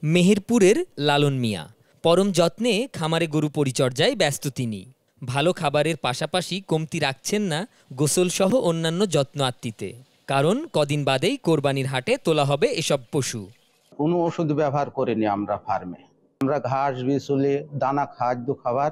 মেহেরপুরের লালন মিয়া পরম যত্নে খামারে গরু পরিচর্যায় ব্যস্ত তিনি। ভালো খাবারের পাশাপাশি কমতি রাখছেন না গোসলসহ অন্যান্য যত্ন আত্মিতে। কারণ কদিন বাদেই কোরবানির হাটে তোলা হবে এসব পশু। কোনো ওষুধ ব্যবহার করিনি আমরা ফার্মে। আমরা ঘাস বিচুলি দানা খাদ্য খাবার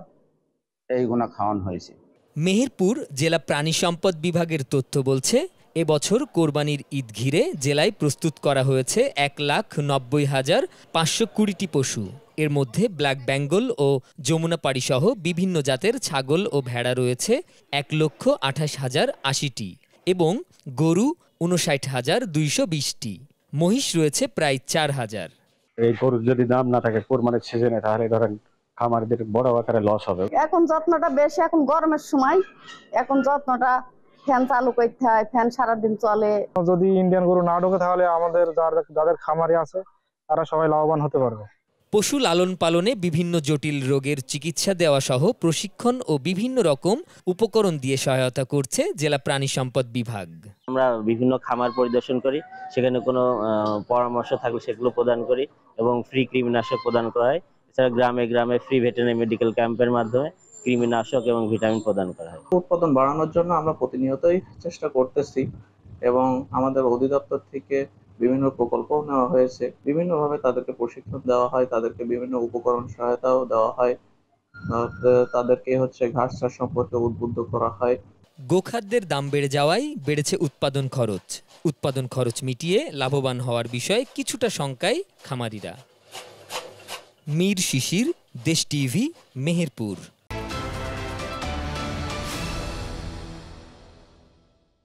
এইগুলো খাওয়ানো হয়েছে। মেহেরপুর জেলা প্রাণী সম্পদ বিভাগের তথ্য বলছে, এবছর কোরবানির ঈদ ঘিরে জেলায় প্রস্তুত করা হয়েছে 1,90,520টি পশু। এর মধ্যে ব্ল্যাক বেঙ্গল ও যমুনাপাড়ি সহ বিভিন্ন জাতের ছাগল ও ভেড়া রয়েছে 1,28,080টি এবং গরু 59,220টি। মহিষ রয়েছে প্রায় 4,000। এই গরুর যদি দাম না থাকে কোরবানির সিজনে, তাহলে ধরেন খামারিদের বড় আকারে লস হবে। এখন যত্নটা বেশি, এখন গরমের সময় এখন যত্নটা ফ্যান চালু করতে হয়, ফ্যান সারাদিন চলে। যদি ইন্ডিয়ান গরু না ঢোকে তাহলে আমাদের যাদের খামারি আছে তারা সবাই লাভবান হতে পারবে। পশু লালন পালনে বিভিন্ন জটিল রোগের চিকিৎসা দেওয়া সহ প্রশিক্ষণ ও বিভিন্ন রকম উপকরণ দিয়ে সহায়তা করছে জেলা প্রাণী সম্পদ বিভাগ। আমরা বিভিন্ন খামার পরিদর্শন করি, সেখানে কোনো পরামর্শ থাকলে সেগুলো প্রদান করি এবং ফ্রি কৃমিনাশক প্রদান করা হয়। এছাড়া গ্রামে গ্রামে ফ্রি ভেটেরিনারি মেডিকেল ক্যাম্পের মাধ্যমে কৃমিনাশক এবং ভিটামিন প্রদান করা হয়। উৎপাদন বাড়ানোর জন্য আমরা প্রতিনিয়তই চেষ্টা করতেছি এবং আমাদের অধিদপ্তর থেকে বিভিন্ন প্রকল্প নেওয়া হয়েছে। বিভিন্নভাবে তাদেরকে প্রশিক্ষণ দেওয়া হয়, তাদেরকে বিভিন্ন উপকরণ সহায়তাও দেওয়া হয়, তাদেরকে ঘাস চাষ সম্পর্কে উদ্বুদ্ধ করা হয়। গোখাদ্যের দাম বেড়ে যাওয়ায় বেড়েছে উৎপাদন খরচ। উৎপাদন খরচ মিটিয়ে লাভবান হওয়ার বিষয়ে কিছুটা শঙ্কায় খামারিরা। মীর শিশির, দেশ টিভি, মেহেরপুর।